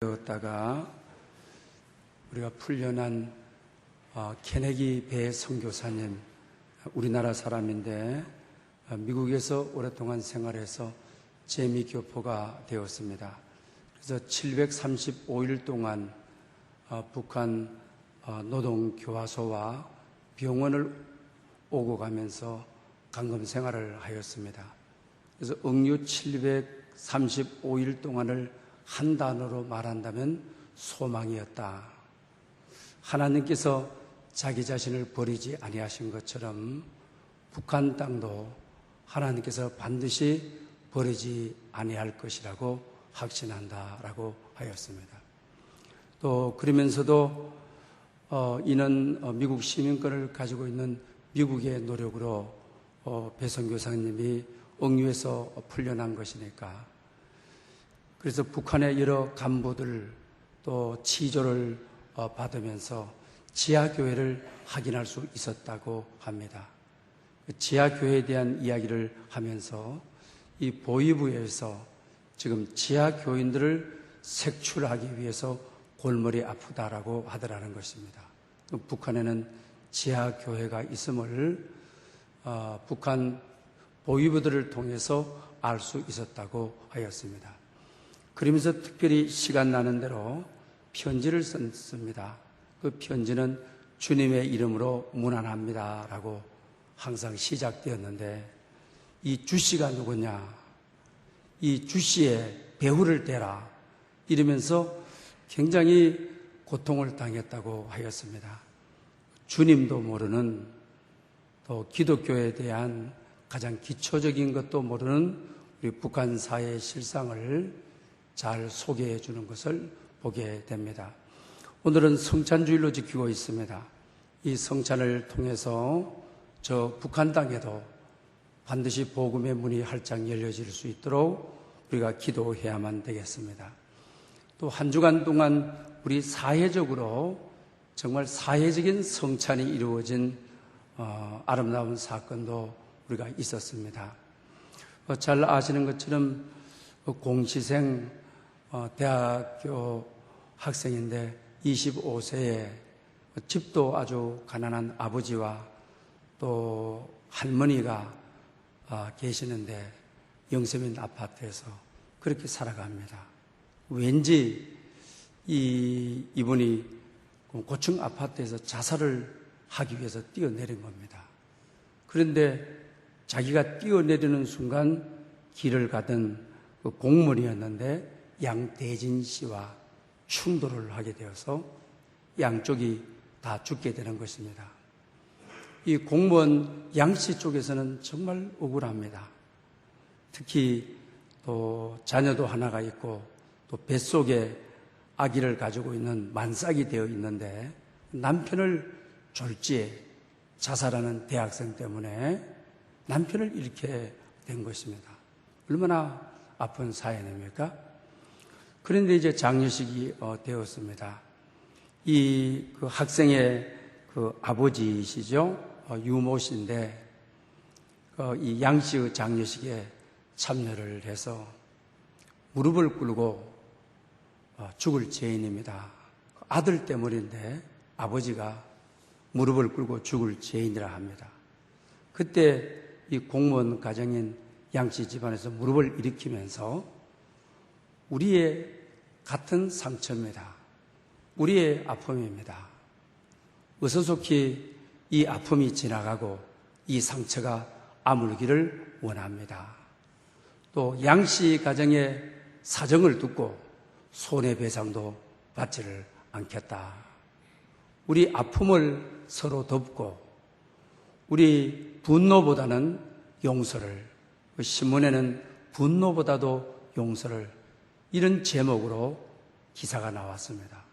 되었다가 우리가 풀려난 케네기 배 선교사님, 우리나라 사람인데 미국에서 오랫동안 생활해서 재미교포가 되었습니다. 그래서 735일 동안 북한 노동교화소와 병원을 오고 가면서 감금 생활을 하였습니다. 그래서 억류 735일 동안을 한 단어로 말한다면 소망이었다. 하나님께서 자기 자신을 버리지 아니하신 것처럼 북한 땅도 하나님께서 반드시 버리지 아니할 것이라고 확신한다라고 하였습니다. 또 그러면서도 이는 미국 시민권을 가지고 있는 미국의 노력으로 배 선교사님이 억류에서 풀려난 것이니까, 그래서 북한의 여러 간부들 또 치조를 받으면서 지하교회를 확인할 수 있었다고 합니다. 지하교회에 대한 이야기를 하면서 이 보위부에서 지금 지하교인들을 색출하기 위해서 골머리 아프다라고 하더라는 것입니다. 북한에는 지하교회가 있음을 북한 보위부들을 통해서 알 수 있었다고 하였습니다. 그러면서 특별히 시간 나는 대로 편지를 썼습니다. 그 편지는 주님의 이름으로 문안합니다 라고 항상 시작되었는데, 이 주씨가 누구냐, 이 주씨의 배후를 대라 이러면서 굉장히 고통을 당했다고 하였습니다. 주님도 모르는, 또 기독교에 대한 가장 기초적인 것도 모르는 우리 북한 사회의 실상을 잘 소개해 주는 것을 보게 됩니다. 오늘은 성찬주일로 지키고 있습니다. 이 성찬을 통해서 저 북한 땅에도 반드시 복음의 문이 활짝 열려질 수 있도록 우리가 기도해야만 되겠습니다. 또 한 주간 동안 우리 사회적으로 정말 사회적인 성찬이 이루어진 아름다운 사건도 우리가 있었습니다. 잘 아시는 것처럼 공시생 대학교 학생인데 25세에 집도 아주 가난한 아버지와 또 할머니가 계시는데 영세민 아파트에서 그렇게 살아갑니다. 왠지 이분이 고층 아파트에서 자살을 하기 위해서 뛰어내린 겁니다. 그런데 자기가 뛰어내리는 순간 길을 가던 그 공무원이었는데 양대진 씨와 충돌을 하게 되어서 양쪽이 다 죽게 되는 것입니다. 이 공무원 양 씨 쪽에서는 정말 억울합니다. 특히 또 자녀도 하나가 있고 또 뱃속에 아기를 가지고 있는 만삭이 되어 있는데 남편을 졸지에 자살하는 대학생 때문에 남편을 잃게 된 것입니다. 얼마나 아픈 사연입니까? 그런데 이제 장례식이 되었습니다. 그 학생의 그 아버지이시죠, 유모 씨인데 이 양 씨의 장례식에 참여를 해서 무릎을 꿇고 죽을 죄인입니다. 아들 때문인데 아버지가 무릎을 꿇고 죽을 죄인이라 합니다. 그때 이 공무원 가정인 양씨 집안에서 무릎을 일으키면서 우리의 같은 상처입니다. 우리의 아픔입니다. 어서속히 이 아픔이 지나가고 이 상처가 아물기를 원합니다. 또 양씨 가정의 사정을 듣고 손해배상도 받지를 않겠다. 우리 아픔을 서로 덮고 우리 분노보다는 용서를, 신문에는 분노보다도 용서를, 이런 제목으로 기사가 나왔습니다.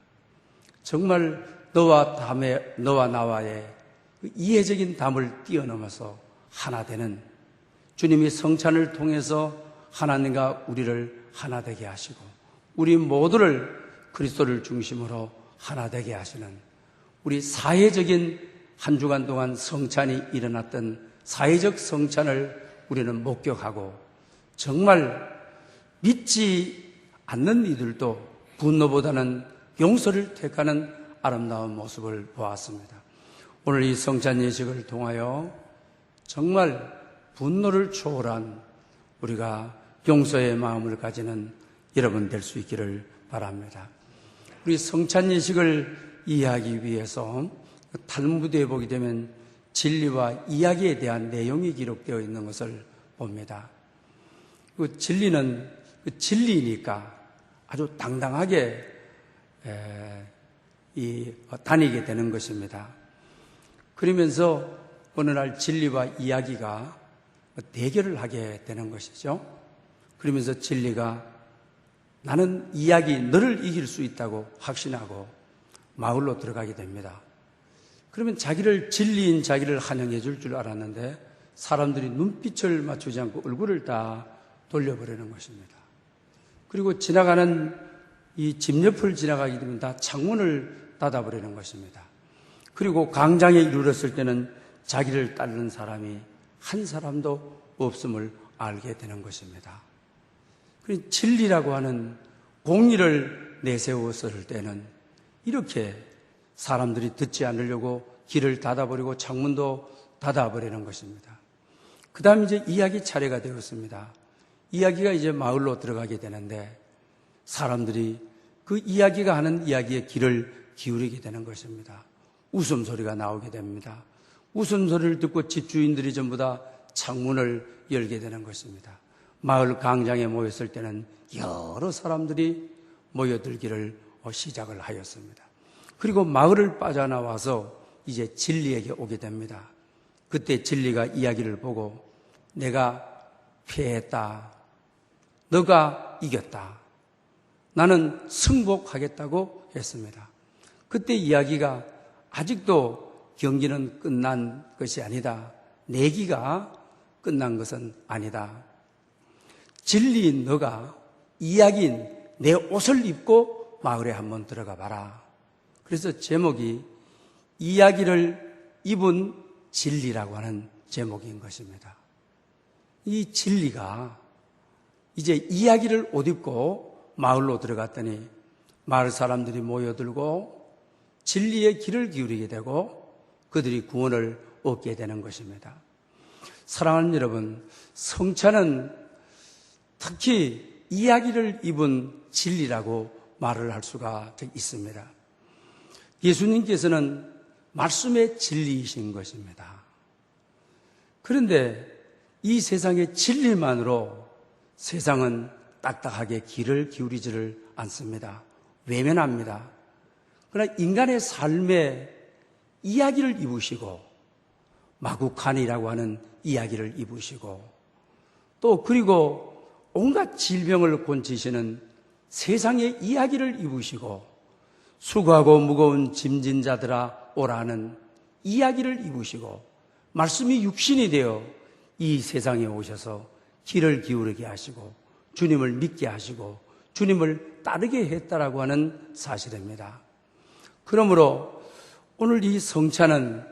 정말 너와 나와의 이해적인 담을 뛰어넘어서 하나 되는, 주님이 성찬을 통해서 하나님과 우리를 하나 되게 하시고 우리 모두를 그리스도를 중심으로 하나 되게 하시는, 우리 사회적인 한 주간 동안 성찬이 일어났던 사회적 성찬을 우리는 목격하고 정말 믿지 않는 이들도 분노보다는 용서를 택하는 아름다운 모습을 보았습니다. 오늘 이 성찬 예식을 통하여 정말 분노를 초월한 우리가 용서의 마음을 가지는 여러분 될 수 있기를 바랍니다. 우리 성찬 예식을 이해하기 위해서 탈무드에 보게 되면 진리와 이야기에 대한 내용이 기록되어 있는 것을 봅니다. 그 진리는 진리니까 아주 당당하게 다니게 되는 것입니다. 그러면서 어느 날 진리와 이야기가 대결을 하게 되는 것이죠. 그러면서 진리가 나는 이야기 너를 이길 수 있다고 확신하고 마을로 들어가게 됩니다. 그러면 자기를 진리인 자기를 환영해 줄 줄 알았는데 사람들이 눈빛을 맞추지 않고 얼굴을 다 돌려버리는 것입니다. 그리고 지나가는 이 집 옆을 지나가게 되면 다 창문을 닫아버리는 것입니다. 그리고 광장에 이르렀을 때는 자기를 따르는 사람이 한 사람도 없음을 알게 되는 것입니다. 진리라고 하는 공의를 내세웠을 때는 이렇게 사람들이 듣지 않으려고 길을 닫아버리고 창문도 닫아버리는 것입니다. 그 다음 이제 이야기 차례가 되었습니다. 이야기가 이제 마을로 들어가게 되는데 사람들이 그 이야기가 하는 이야기에 귀를 기울이게 되는 것입니다. 웃음소리가 나오게 됩니다. 웃음소리를 듣고 집주인들이 전부 다 창문을 열게 되는 것입니다. 마을 광장에 모였을 때는 여러 사람들이 모여들기를 시작을 하였습니다. 그리고 마을을 빠져나와서 이제 진리에게 오게 됩니다. 그때 진리가 이야기를 보고 내가 패했다. 너가 이겼다. 나는 승복하겠다고 했습니다. 그때 이야기가 아직도 경기는 끝난 것이 아니다. 내기가 끝난 것은 아니다. 진리인 너가 이야기인 내 옷을 입고 마을에 한번 들어가 봐라. 그래서 제목이 이야기를 입은 진리라고 하는 제목인 것입니다. 이 진리가 이제 이야기를 옷 입고 마을로 들어갔더니 마을 사람들이 모여들고 진리의 귀를 기울이게 되고 그들이 구원을 얻게 되는 것입니다. 사랑하는 여러분, 성찬은 특히 이야기를 입은 진리라고 말을 할 수가 있습니다. 예수님께서는 말씀의 진리이신 것입니다. 그런데 이 세상의 진리만으로 세상은 딱딱하게 귀를 기울이지를 않습니다. 외면합니다. 그러나 인간의 삶에 이야기를 입으시고 마구간이라고 하는 이야기를 입으시고 또 그리고 온갖 질병을 고치시는 세상의 이야기를 입으시고 수고하고 무거운 짐진 자들아 오라는 이야기를 입으시고 말씀이 육신이 되어 이 세상에 오셔서 귀를 기울이게 하시고 주님을 믿게 하시고 주님을 따르게 했다라고 하는 사실입니다. 그러므로 오늘 이 성찬은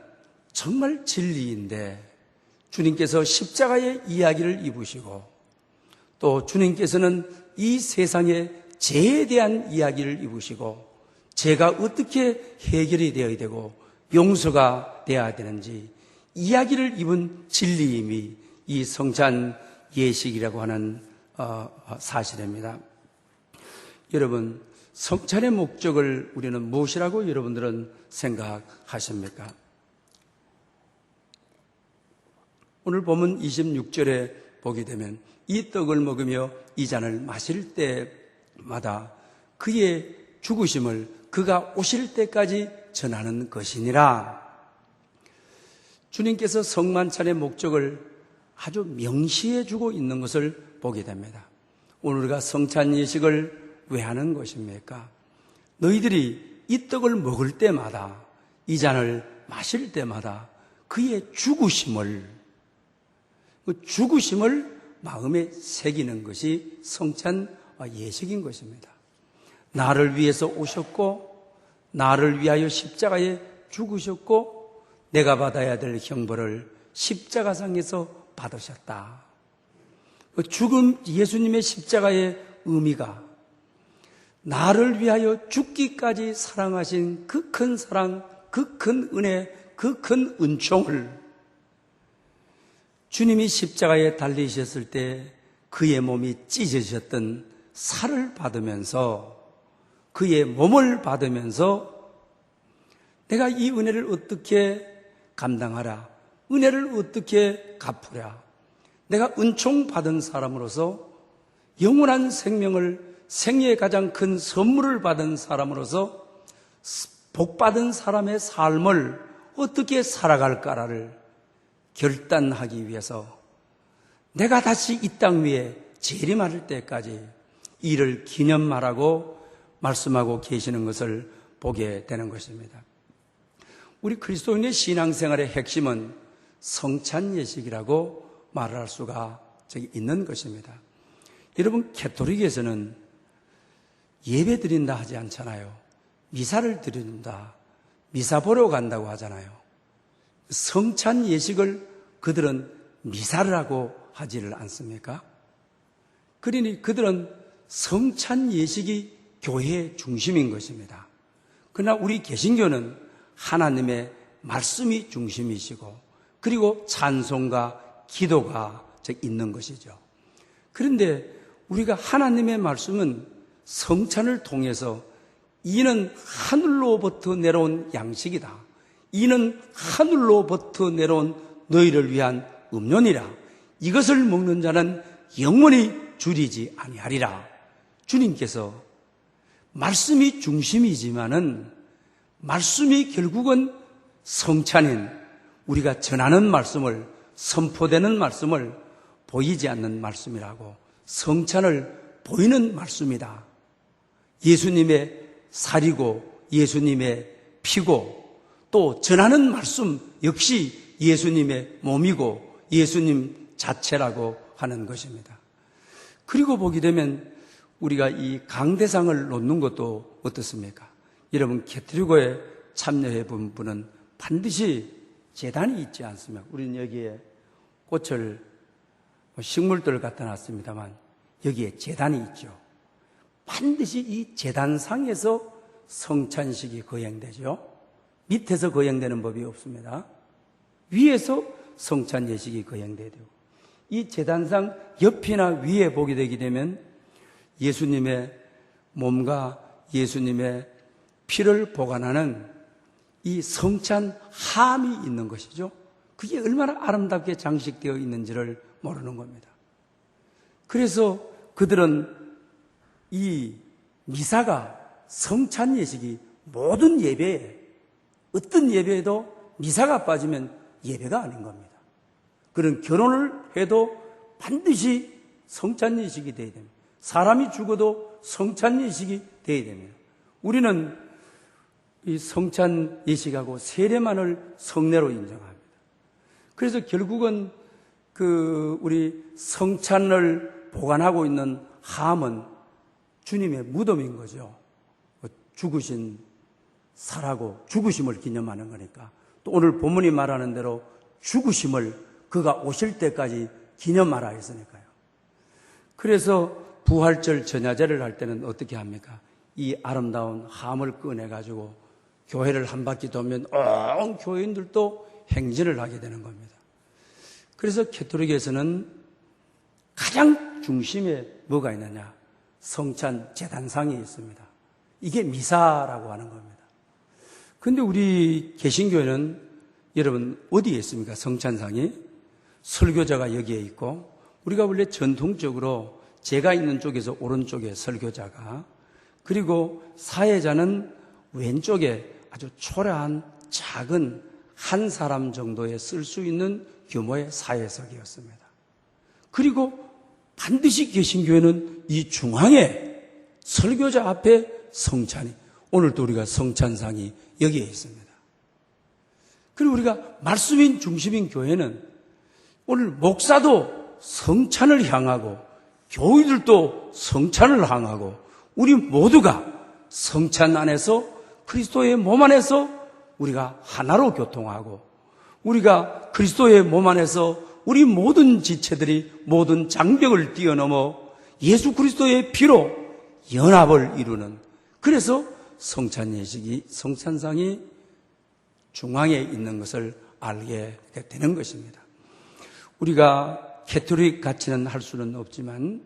정말 진리인데 주님께서 십자가의 이야기를 입으시고 또 주님께서는 이 세상의 죄에 대한 이야기를 입으시고 죄가 어떻게 해결이 되어야 되고 용서가 되어야 되는지 이야기를 입은 진리임이 이 성찬 예식이라고 하는 사실입니다. 여러분, 성찬의 목적을 우리는 무엇이라고 여러분들은 생각하십니까? 오늘 본문 26절에 보게 되면 이 떡을 먹으며 이 잔을 마실 때마다 그의 죽으심을 그가 오실 때까지 전하는 것이니라. 주님께서 성만찬의 목적을 아주 명시해 주고 있는 것을 보게 됩니다. 오늘 우리가 성찬 예식을 왜 하는 것입니까? 너희들이 이 떡을 먹을 때마다 이 잔을 마실 때마다 그의 죽으심을 마음에 새기는 것이 성찬 예식인 것입니다. 나를 위해서 오셨고 나를 위하여 십자가에 죽으셨고 내가 받아야 될 형벌을 십자가상에서 받으셨다. 죽음 예수님의 십자가의 의미가 나를 위하여 죽기까지 사랑하신 그 큰 사랑, 그 큰 은혜, 그 큰 은총을 주님이 십자가에 달리셨을 때 그의 몸이 찢어졌던 살을 받으면서, 그의 몸을 받으면서 내가 이 은혜를 어떻게 감당하라, 은혜를 어떻게 갚으랴, 내가 은총 받은 사람으로서 영원한 생명을, 생애의 가장 큰 선물을 받은 사람으로서 복받은 사람의 삶을 어떻게 살아갈까를 결단하기 위해서 내가 다시 이 땅 위에 재림할 때까지 이를 기념하라고 말씀하고 계시는 것을 보게 되는 것입니다. 우리 그리스도인의 신앙생활의 핵심은 성찬예식이라고 말할 수가 있는 것입니다. 여러분, 가톨릭에서는 예배 드린다 하지 않잖아요. 미사를 드린다, 미사 보러 간다고 하잖아요. 성찬예식을 그들은 미사라고 하지를 않습니까? 그러니 그들은 성찬예식이 교회의 중심인 것입니다. 그러나 우리 개신교는 하나님의 말씀이 중심이시고, 그리고 찬송과 기도가 있는 것이죠. 그런데 우리가 하나님의 말씀은 성찬을 통해서 이는 하늘로부터 내려온 양식이다, 이는 하늘로부터 내려온 너희를 위한 음료니라, 이것을 먹는 자는 영원히 줄이지 아니하리라. 주님께서 말씀이 중심이지만은 말씀이 결국은 성찬인, 우리가 전하는 말씀을, 선포되는 말씀을 보이지 않는 말씀이라고, 성찬을 보이는 말씀이다. 예수님의 살이고 예수님의 피고, 또 전하는 말씀 역시 예수님의 몸이고 예수님 자체라고 하는 것입니다. 그리고 보게 되면 우리가 이 강대상을 놓는 것도 어떻습니까? 여러분, 가톨릭교에 참여해 본 분은 반드시 제단이 있지 않습니까? 우리는 여기에 꽃을, 식물들을 갖다 놨습니다만 여기에 제단이 있죠. 반드시 이 제단상에서 성찬식이 거행되죠. 밑에서 거행되는 법이 없습니다. 위에서 성찬예식이 거행돼야 되고, 이 제단상 옆이나 위에 보게 되게 되면 예수님의 몸과 예수님의 피를 보관하는 이 성찬함이 있는 것이죠. 그게 얼마나 아름답게 장식되어 있는지를 모르는 겁니다. 그래서 그들은 이 미사가, 성찬예식이 모든 예배에, 어떤 예배에도 미사가 빠지면 예배가 아닌 겁니다. 그런 결혼을 해도 반드시 성찬예식이 되어야 됩니다. 사람이 죽어도 성찬예식이 되어야 됩니다. 우리는 이 성찬예식하고 세례만을 성례로 인정합니다. 그래서 결국은 우리 성찬을 보관하고 있는 함은 주님의 무덤인 거죠. 죽으신, 살하고 죽으심을 기념하는 거니까. 또 오늘 본문이 말하는 대로 죽으심을 그가 오실 때까지 기념하라 했으니까요. 그래서 부활절 전야제를 할 때는 어떻게 합니까? 이 아름다운 함을 꺼내가지고 교회를 한 바퀴 돌면 온 교인들도 행진을 하게 되는 겁니다. 그래서 가톨릭에서는 가장 중심에 뭐가 있느냐? 성찬 제단상이 있습니다. 이게 미사라고 하는 겁니다. 그런데 우리 개신교회는 여러분 어디에 있습니까? 성찬상이 설교자가 여기에 있고, 우리가 원래 전통적으로 제가 있는 쪽에서 오른쪽에 설교자가, 그리고 사회자는 왼쪽에 아주 초라한 작은 한 사람 정도에 쓸 수 있는 규모의 사회석이었습니다. 그리고 반드시 개신교회는 이 중앙에 설교자 앞에 성찬이, 오늘도 우리가 성찬상이 여기에 있습니다. 그리고 우리가 말씀인 중심인 교회는 오늘 목사도 성찬을 향하고 교우들도 성찬을 향하고 우리 모두가 성찬 안에서, 그리스도의 몸 안에서 우리가 하나로 교통하고, 우리가 그리스도의 몸 안에서 우리 모든 지체들이 모든 장벽을 뛰어넘어 예수 그리스도의 피로 연합을 이루는, 그래서 성찬상이 중앙에 있는 것을 알게 되는 것입니다. 우리가 캐톨릭 같이는 할 수는 없지만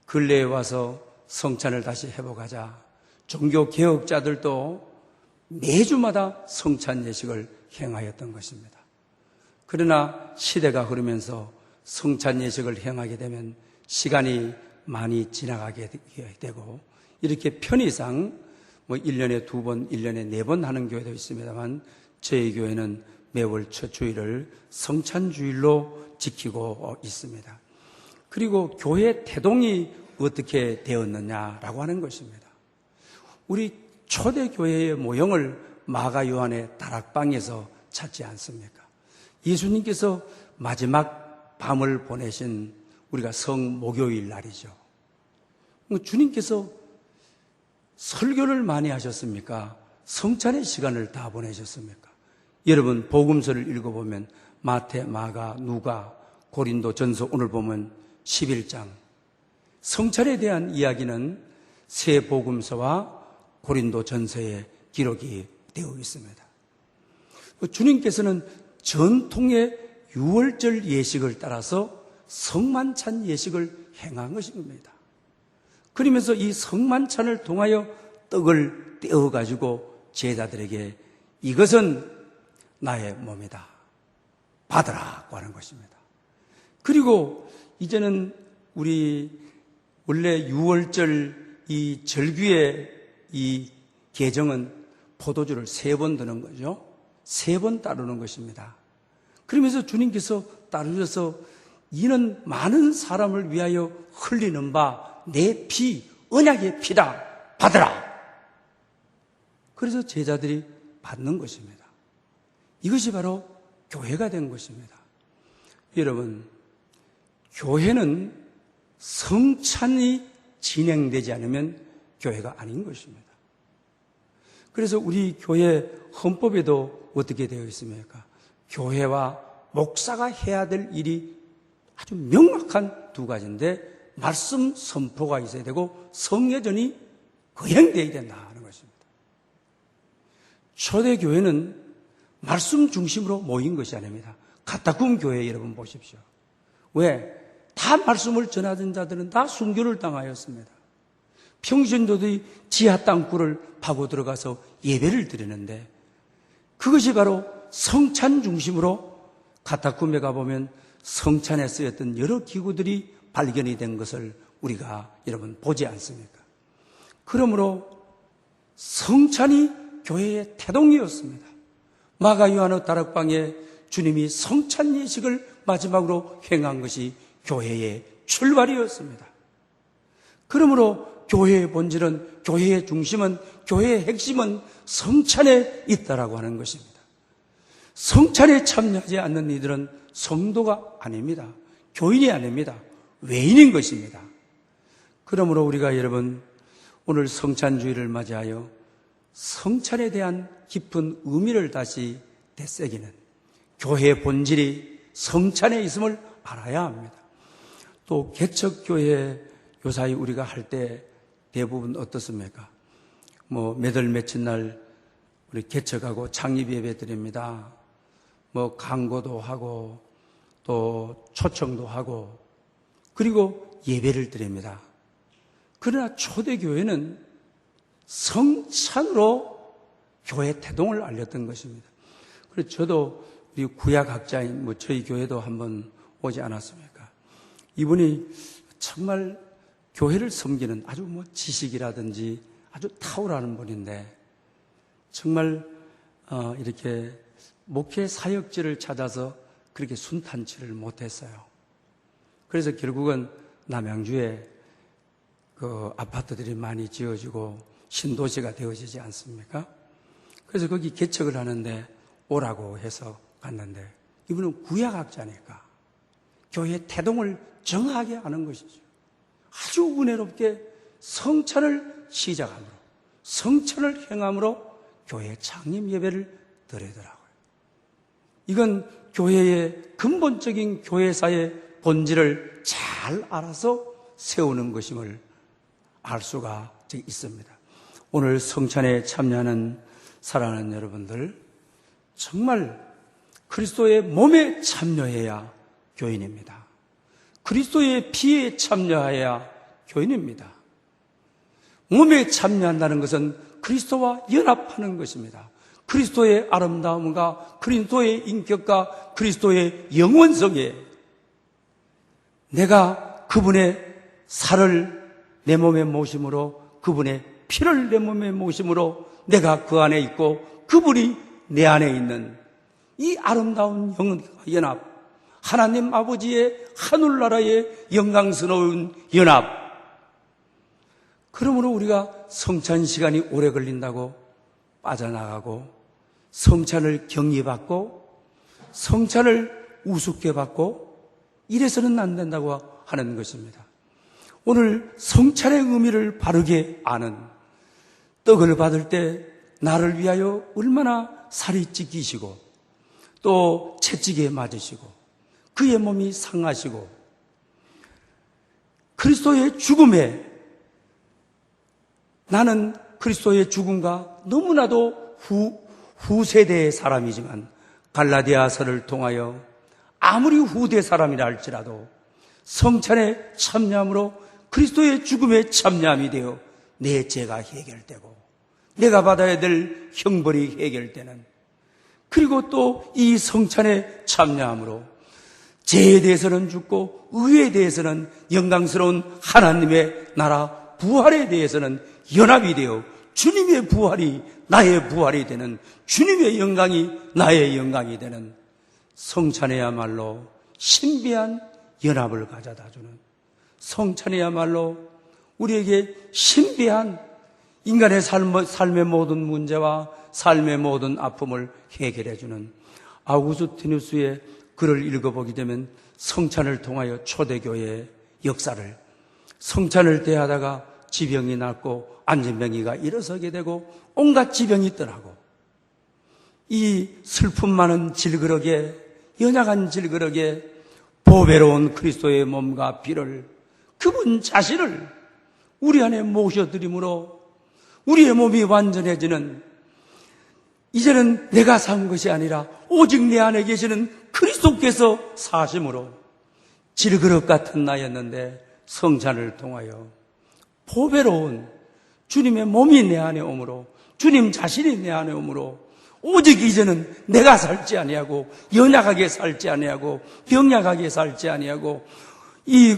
근래에 와서 성찬을 다시 회복하자 종교 개혁자들도 매주마다 성찬 예식을 행하였던 것입니다. 그러나 시대가 흐르면서 성찬 예식을 행하게 되면 시간이 많이 지나가게 되고, 이렇게 편의상 1년에 2번, 1년에 4번 하는 교회도 있습니다만 저희 교회는 매월 첫 주일을 성찬주일로 지키고 있습니다. 그리고 교회 태동이 어떻게 되었느냐라고 하는 것입니다. 우리 초대교회의 모형을 마가 요한의 다락방에서 찾지 않습니까? 예수님께서 마지막 밤을 보내신 우리가 성목요일 날이죠. 주님께서 설교를 많이 하셨습니까? 성찬의 시간을 다 보내셨습니까? 여러분 복음서를 읽어보면 마태, 마가, 누가, 고린도 전서, 오늘 보면 11장 성찬에 대한 이야기는 세 복음서와 고린도 전서에 기록이 되어 있습니다. 주님께서는 전통의 유월절 예식을 따라서 성만찬 예식을 행한 것입니다. 그러면서 이 성만찬을 통하여 떡을 떼어가지고 제자들에게 이것은 나의 몸이다, 받으라고 하는 것입니다. 그리고 이제는 우리 원래 유월절 이 절규의 이 계정은 포도주를 3번 드는 거죠. 3번 따르는 것입니다. 그러면서 주님께서 따르셔서 이는 많은 사람을 위하여 흘리는 바 내 피, 언약의 피다, 받으라. 그래서 제자들이 받는 것입니다. 이것이 바로 교회가 된 것입니다. 여러분, 교회는 성찬이 진행되지 않으면 교회가 아닌 것입니다. 그래서 우리 교회 헌법에도 어떻게 되어 있습니까? 교회와 목사가 해야 될 일이 아주 명확한 2가지인데 말씀 선포가 있어야 되고 성례전이 거행되어야 된다 하는 것입니다. 초대교회는 말씀 중심으로 모인 것이 아닙니다. 카타콤 교회 여러분 보십시오. 왜? 다 말씀을 전하던 자들은 다 순교를 당하였습니다. 평신도들이 지하 땅굴을 파고 들어가서 예배를 드리는데 그것이 바로 성찬 중심으로 카타콤에 가보면 성찬에 쓰였던 여러 기구들이 발견이 된 것을 우리가 여러분 보지 않습니까? 그러므로 성찬이 교회의 태동이었습니다. 마가 요한의 다락방에 주님이 성찬 예식을 마지막으로 행한 것이 교회의 출발이었습니다. 그러므로 교회의 본질은, 교회의 중심은, 교회의 핵심은 성찬에 있다라고 하는 것입니다. 성찬에 참여하지 않는 이들은 성도가 아닙니다. 교인이 아닙니다. 외인인 것입니다. 그러므로 우리가 여러분 오늘 성찬주의를 맞이하여 성찬에 대한 깊은 의미를 다시 되새기는 교회의 본질이 성찬에 있음을 알아야 합니다. 또 개척교회 요사이 우리가 할 때 대부분 어떻습니까? 몇 월 며칠 날 우리 개척하고 창립 예배 드립니다. 강고도 하고 또 초청도 하고 그리고 예배를 드립니다. 그러나 초대교회는 성찬으로 교회 태동을 알렸던 것입니다. 그래서 저도 우리 구약학자인 저희 교회도 한번 오지 않았습니까? 이분이 정말 교회를 섬기는 아주 지식이라든지 아주 탁월한 분인데 정말 이렇게 목회 사역지를 찾아서 그렇게 순탄치를 못했어요. 그래서 결국은 남양주에 그 아파트들이 많이 지어지고 신도시가 되어지지 않습니까? 그래서 거기 개척을 하는데 오라고 해서 갔는데 이분은 구약학자니까 교회의 태동을 정하게 하는 것이죠. 아주 은혜롭게 성찬을 시작함으로 성찬을 행함으로 교회의 창립 예배를 드리더라고요. 이건 교회의 근본적인 교회사의 본질을 잘 알아서 세우는 것임을 알 수가 있습니다. 오늘 성찬에 참여하는 사랑하는 여러분들, 정말 그리스도의 몸에 참여해야 교인입니다. 그리스도의 피에 참여해야 교인입니다. 몸에 참여한다는 것은 그리스도와 연합하는 것입니다. 그리스도의 아름다움과 그리스도의 인격과 그리스도의 영원성에 내가 그분의 살을 내 몸에 모심으로, 그분의 피를 내 몸에 모심으로 내가 그 안에 있고 그분이 내 안에 있는 이 아름다운 연합, 하나님 아버지의 하늘나라의 영광스러운 연합. 그러므로 우리가 성찬 시간이 오래 걸린다고 빠져나가고, 성찬을 경외받고, 성찬을 우습게 받고 이래서는 안 된다고 하는 것입니다. 오늘 성찬의 의미를 바르게 아는, 떡을 받을 때 나를 위하여 얼마나 살이 찢기시고 또 채찍에 맞으시고 그의 몸이 상하시고 그리스도의 죽음에, 나는 그리스도의 죽음과 너무나도 후세대의 사람이지만 갈라디아서를 통하여 아무리 후대 사람이라 할지라도 성찬에 참여함으로 그리스도의 죽음에 참여함이 되어 내 죄가 해결되고 내가 받아야 될 형벌이 해결되는, 그리고 또 이 성찬에 참여함으로 죄에 대해서는 죽고 의에 대해서는 영광스러운 하나님의 나라 부활에 대해서는 연합이 되어 주님의 부활이 나의 부활이 되는, 주님의 영광이 나의 영광이 되는 성찬에야말로 신비한 연합을 가져다주는, 성찬에야말로 우리에게 신비한 인간의 삶의 모든 문제와 삶의 모든 아픔을 해결해주는, 아우구스티누스의 글을 읽어보게 되면 성찬을 통하여 초대교회의 역사를, 성찬을 대하다가 지병이 낫고 안진병이가 일어서게 되고 온갖 지병이 떠나고, 이 슬픔 많은 질그러기에, 연약한 질그러기에 보배로운 그리스도의 몸과 피를, 그분 자신을 우리 안에 모셔드림으로 우리의 몸이 완전해지는, 이제는 내가 산 것이 아니라 오직 내 안에 계시는 그리스도께서 사심으로, 질그릇 같은 나였는데 성찬을 통하여 보배로운 주님의 몸이 내 안에 오므로, 주님 자신이 내 안에 오므로 오직 이제는 내가 살지 아니하고 연약하게 살지 아니하고 병약하게 살지 아니하고 이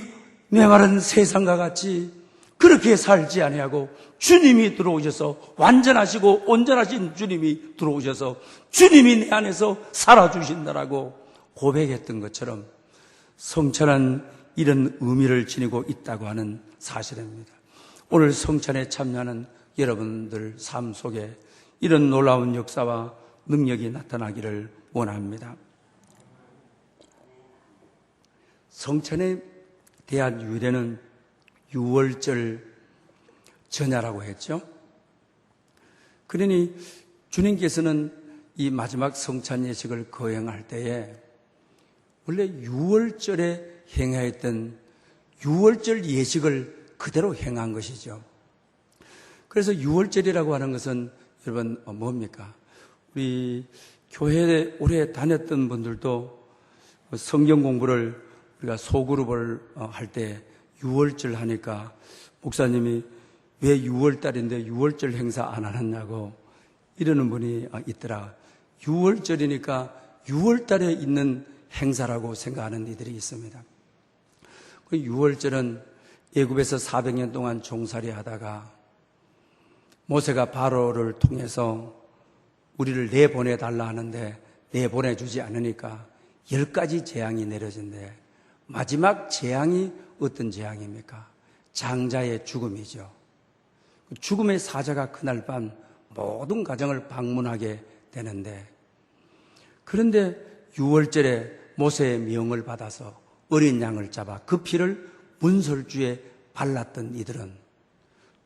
메마른 세상과 같이 그렇게 살지 아니하고 주님이 들어오셔서, 완전하시고 온전하신 주님이 들어오셔서 주님이 내 안에서 살아주신다라고 고백했던 것처럼 성찬은 이런 의미를 지니고 있다고 하는 사실입니다. 오늘 성찬에 참여하는 여러분들 삶 속에 이런 놀라운 역사와 능력이 나타나기를 원합니다. 성찬에 대한 유래는 6월절 전야라고 했죠. 그러니 주님께서는 이 마지막 성찬 예식을 거행할 때에 원래 6월절에 행하였던 6월절 예식을 그대로 행한 것이죠. 그래서 6월절이라고 하는 것은 여러분 뭡니까? 우리 교회에 오래 다녔던 분들도 성경 공부를 우리가 소그룹을 할 때 6월절 하니까 목사님이 왜 6월달인데 6월절 행사 안 하느냐고 이러는 분이 있더라. 6월절이니까 6월달에 있는 행사라고 생각하는 이들이 있습니다. 6월절은 애굽에서 400년 동안 종살이 하다가 모세가 바로를 통해서 우리를 내보내달라 하는데 내보내주지 않으니까 10가지 재앙이 내려진대. 마지막 재앙이 어떤 재앙입니까? 장자의 죽음이죠. 죽음의 사자가 그날 밤 모든 가정을 방문하게 되는데, 그런데 6월절에 모세의 명을 받아서 어린 양을 잡아 그 피를 문설주에 발랐던 이들은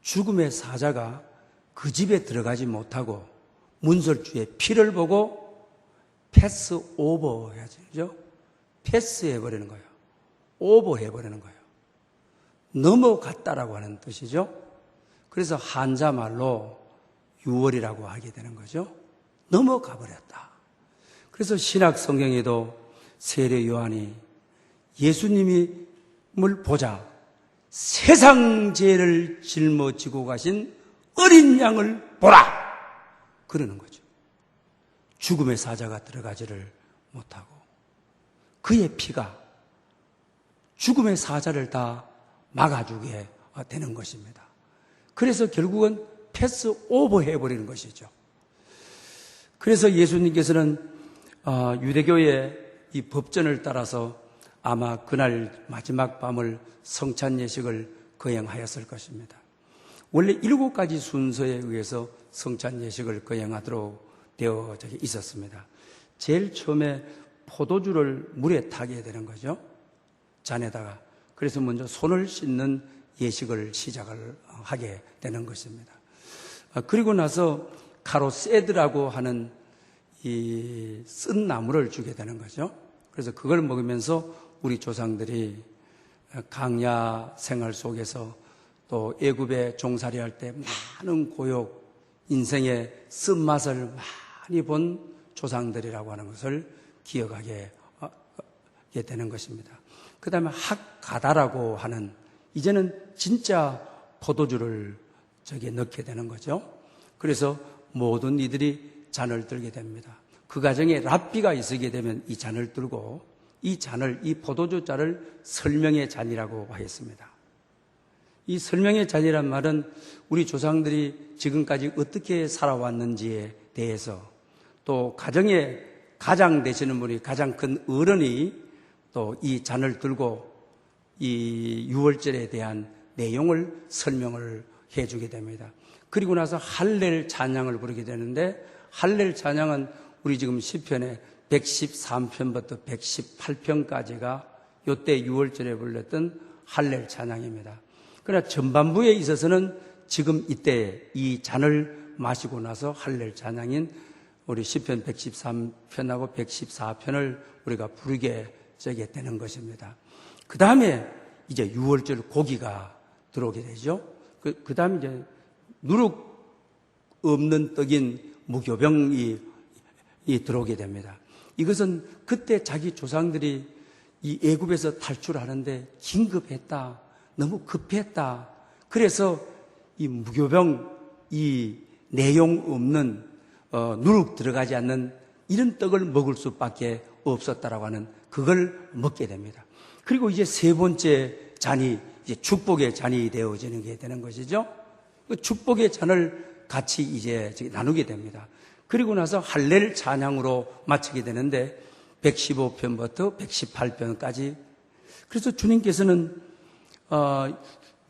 죽음의 사자가 그 집에 들어가지 못하고 문설주의 피를 보고 패스 오버 해야죠. 패스해버리는 거예요. 오버해버리는 거예요. 넘어갔다라고 하는 뜻이죠. 그래서 한자 말로 유월이라고 하게 되는 거죠. 넘어가 버렸다. 그래서 신약 성경에도 세례 요한이 예수님을 보자 세상 죄를 짊어지고 가신 어린 양을 보라! 그러는 거죠. 죽음의 사자가 들어가지를 못하고 그의 피가 죽음의 사자를 다 막아주게 되는 것입니다. 그래서 결국은 패스 오버 해버리는 것이죠. 그래서 예수님께서는 유대교의 이 법전을 따라서 아마 그날 마지막 밤을 성찬 예식을 거행하였을 것입니다. 원래 7가지 순서에 의해서 성찬 예식을 거행하도록 되어 있었습니다. 제일 처음에 포도주를 물에 타게 되는 거죠. 잔에다가. 그래서 먼저 손을 씻는 예식을 시작을 하게 되는 것입니다. 그리고 나서 카로세드라고 하는 이 쓴 나무를 주게 되는 거죠. 그래서 그걸 먹으면서 우리 조상들이 강야 생활 속에서 또 애굽에 종살이할 때 많은 고욕, 인생의 쓴맛을 많이 본 조상들이라고 하는 것을 기억하게 되는 것입니다. 그 다음에 학가다라고 하는 이제는 진짜 포도주를 넣게 되는 거죠. 그래서 모든 이들이 잔을 들게 됩니다. 그 과정에 랍비가 있게 되면 이 잔을 들고 이 잔을, 이 포도주 잔을 설명의 잔이라고 하였습니다. 이 설명의 잔이란 말은 우리 조상들이 지금까지 어떻게 살아왔는지에 대해서 또 가정에 가장 되시는 분이 가장 큰 어른이 또 이 잔을 들고 이 유월절에 대한 내용을 설명을 해주게 됩니다. 그리고 나서 할렐 찬양을 부르게 되는데 할렐 찬양은 우리 지금 시편에 113편부터 118편까지가 이때 유월절에 불렀던 할렐 찬양입니다. 그러나 전반부에 있어서는 지금 이때 이 잔을 마시고 나서 할렐 찬양인 우리 시편 113편하고 114편을 우리가 부르게 되는 것입니다. 그 다음에 이제 유월절 고기가 들어오게 되죠. 그 다음에 이제 누룩 없는 떡인 무교병이 들어오게 됩니다. 이것은 그때 자기 조상들이 이 애굽에서 탈출하는데 긴급했다. 너무 급했다. 그래서 이 무교병, 이 내용 없는 누룩 들어가지 않는 이런 떡을 먹을 수밖에 없었다라고 하는 그걸 먹게 됩니다. 그리고 이제 세 번째 잔이 이제 축복의 잔이 되어지는 게 되는 것이죠. 그 축복의 잔을 같이 이제 나누게 됩니다. 그리고 나서 할렐 찬양으로 마치게 되는데 115편부터 118편까지. 그래서 주님께서는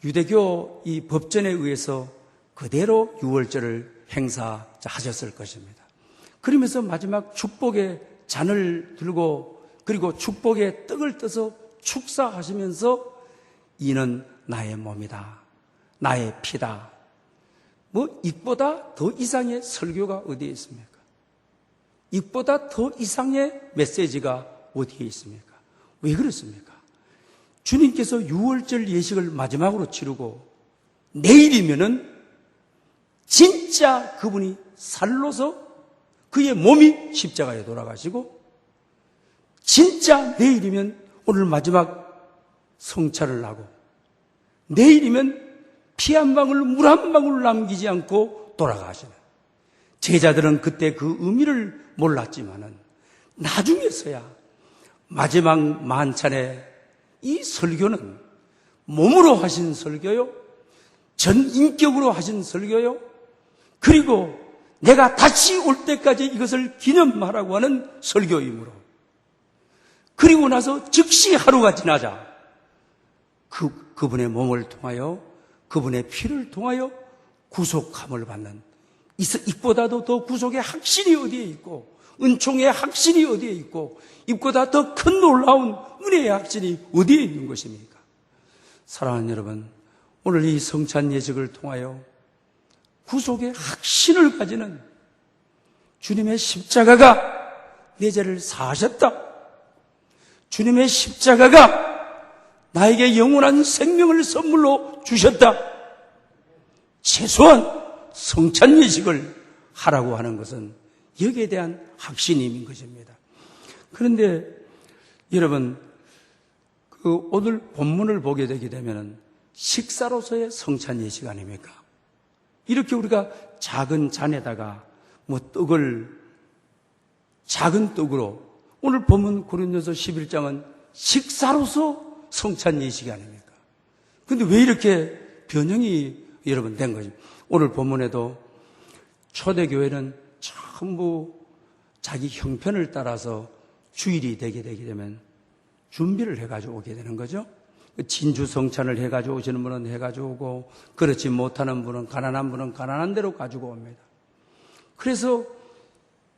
유대교 이 법전에 의해서 그대로 유월절을 행사하셨을 것입니다. 그러면서 마지막 축복의 잔을 들고 그리고 축복의 떡을 떠서 축사하시면서 이는 나의 몸이다. 나의 피다. 이보다 더 이상의 설교가 어디에 있습니까? 이보다 더 이상의 메시지가 어디에 있습니까? 왜 그렇습니까? 주님께서 유월절 예식을 마지막으로 치르고 내일이면은 진짜 그분이 살로서 그의 몸이 십자가에 돌아가시고 진짜 내일이면 오늘 마지막 성찰을 하고 내일이면 피 한 방울, 물 한 방울 남기지 않고 돌아가시는 제자들은 그때 그 의미를 몰랐지만은 나중에서야 마지막 만찬에 이 설교는 몸으로 하신 설교요, 전인격으로 하신 설교요, 그리고 내가 다시 올 때까지 이것을 기념하라고 하는 설교이므로 그리고 나서 즉시 하루가 지나자 그분의 몸을 통하여 그분의 피를 통하여 구속함을 받는 이보다도 더 구속의 확신이 어디에 있고 은총의 확신이 어디에 있고 이보다 더 큰 놀라운 은혜의 확신이 어디에 있는 것입니까? 사랑하는 여러분, 오늘 이 성찬 예식을 통하여 구속의 확신을 가지는 주님의 십자가가 내 죄를 사하셨다. 주님의 십자가가 나에게 영원한 생명을 선물로 주셨다. 최소한 성찬 예식을 하라고 하는 것은 여기에 대한 확신인 것입니다. 그런데 여러분, 오늘 본문을 보게 되게 되면 식사로서의 성찬 예식 아닙니까? 이렇게 우리가 작은 잔에다가 작은 떡으로, 오늘 본문 고린도서 11장은 식사로서 성찬 예식이 아닙니까? 근데 왜 이렇게 변형이 여러분 된 거죠? 오늘 본문에도 초대교회는 전부 자기 형편을 따라서 주일이 되게 되면 준비를 해가지고 오게 되는 거죠. 진주 성찬을 해가지고 오시는 분은 해가지고 오고, 그렇지 못하는 분은, 가난한 분은 가난한 대로 가지고 옵니다. 그래서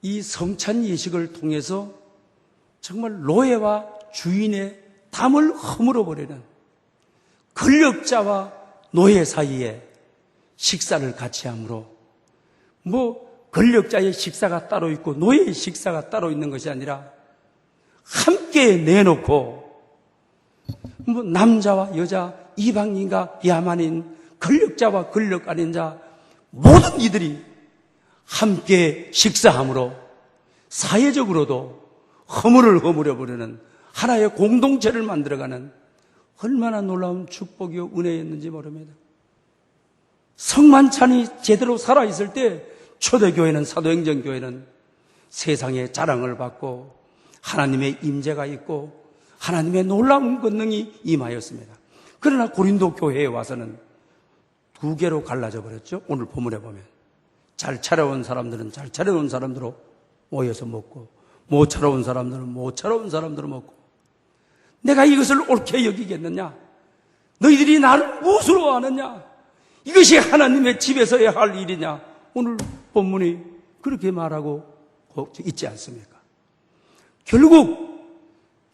이 성찬 예식을 통해서 정말 노예와 주인의 담을 허물어 버리는, 권력자와 노예 사이에 식사를 같이 함으로, 권력자의 식사가 따로 있고 노예의 식사가 따로 있는 것이 아니라 함께 내놓고, 남자와 여자, 이방인과 야만인, 권력자와 권력 아닌 자, 모든 이들이 함께 식사함으로 사회적으로도 허물을 허물어버리는 하나의 공동체를 만들어가는 얼마나 놀라운 축복이요 은혜였는지 모릅니다. 성만찬이 제대로 살아있을 때 초대교회는, 사도행전교회는 세상의 자랑을 받고 하나님의 임재가 있고 하나님의 놀라운 권능이 임하였습니다. 그러나 고린도 교회에 와서는 두 개로 갈라져 버렸죠. 오늘 본문에 보면 잘 차려온 사람들은 잘 차려온 사람들로 모여서 먹고, 못 차려온 사람들은 못 차려온 사람들로 먹고, 내가 이것을 옳게 여기겠느냐? 너희들이 나를 무엇으로 아느냐? 이것이 하나님의 집에서야 할 일이냐? 오늘 본문이 그렇게 말하고 있지 않습니까? 결국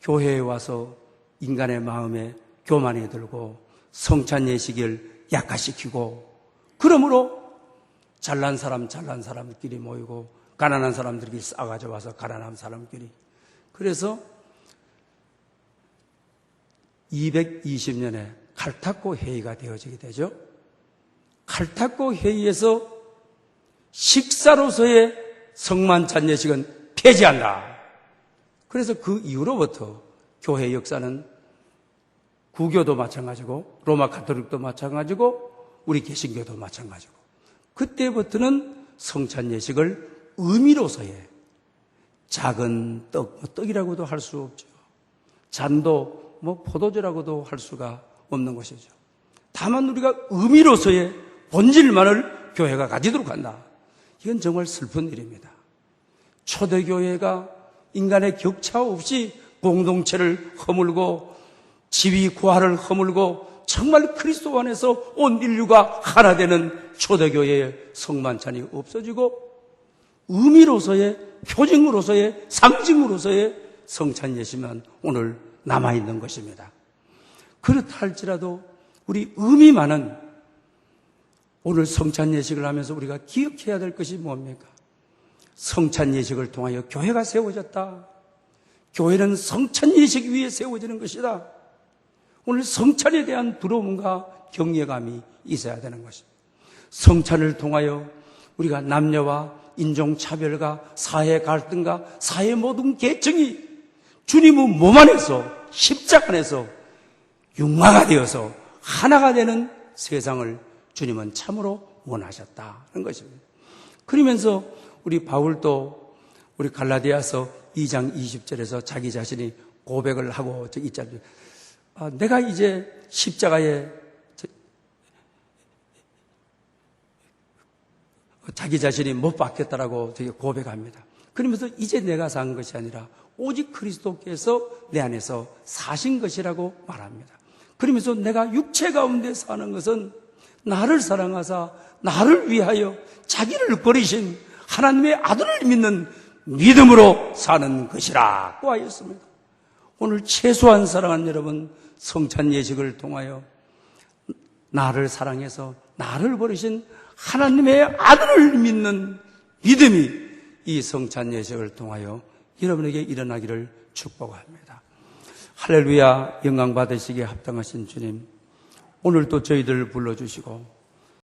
교회에 와서 인간의 마음에 교만이 들고 성찬 예식을 약화시키고, 그러므로 잘난 사람끼리 모이고 가난한 사람들이 싸가져 와서 가난한 사람끼리, 그래서 220년에 칼타코 회의가 되어지게 되죠. 칼타코 회의에서 식사로서의 성만찬 예식은 폐지한다. 그래서 그 이후로부터 교회 역사는 구교도 마찬가지고 로마 가톨릭도 마찬가지고 우리 개신교도 마찬가지고, 그때부터는 성찬 예식을 의미로서의 작은 떡이라고도 할 수 없죠. 잔도 포도주라고도 할 수가 없는 것이죠. 다만 우리가 의미로서의 본질만을 교회가 가지도록 한다. 이건 정말 슬픈 일입니다. 초대교회가 인간의 격차 없이 공동체를 허물고 지위 구하를 허물고 정말 그리스도 안에서 온 인류가 하나 되는 초대교회의 성만찬이 없어지고, 의미로서의, 표징으로서의, 상징으로서의 성찬 예식만 오늘 남아있는 것입니다. 그렇다 할지라도 우리 의미 많은 오늘 성찬 예식을 하면서 우리가 기억해야 될 것이 뭡니까? 성찬 예식을 통하여 교회가 세워졌다. 교회는 성찬 예식 위에 세워지는 것이다. 오늘 성찬에 대한 두려움과 경외감이 있어야 되는 것입니다. 성찬을 통하여 우리가 남녀와 인종차별과 사회 갈등과 사회 모든 계층이 주님의 몸 안에서, 십자가 안에서 융화가 되어서 하나가 되는 세상을 주님은 참으로 원하셨다는 것입니다. 그러면서 우리 바울도 우리 갈라디아서 2장 20절에서 자기 자신이 고백을 하고 있잖아요. 내가 이제 십자가에 자기 자신이 못 박혔다라고 고백합니다. 그러면서 이제 내가 산 것이 아니라 오직 그리스도께서 내 안에서 사신 것이라고 말합니다. 그러면서 내가 육체 가운데 사는 것은 나를 사랑하사 나를 위하여 자기를 버리신 하나님의 아들을 믿는 믿음으로 사는 것이라고 하였습니다. 오늘 최소한 사랑하는 여러분, 성찬 예식을 통하여 나를 사랑해서 나를 버리신 하나님의 아들을 믿는 믿음이 이 성찬 예식을 통하여 여러분에게 일어나기를 축복합니다. 할렐루야. 영광 받으시기에 합당하신 주님, 오늘도 저희들을 불러주시고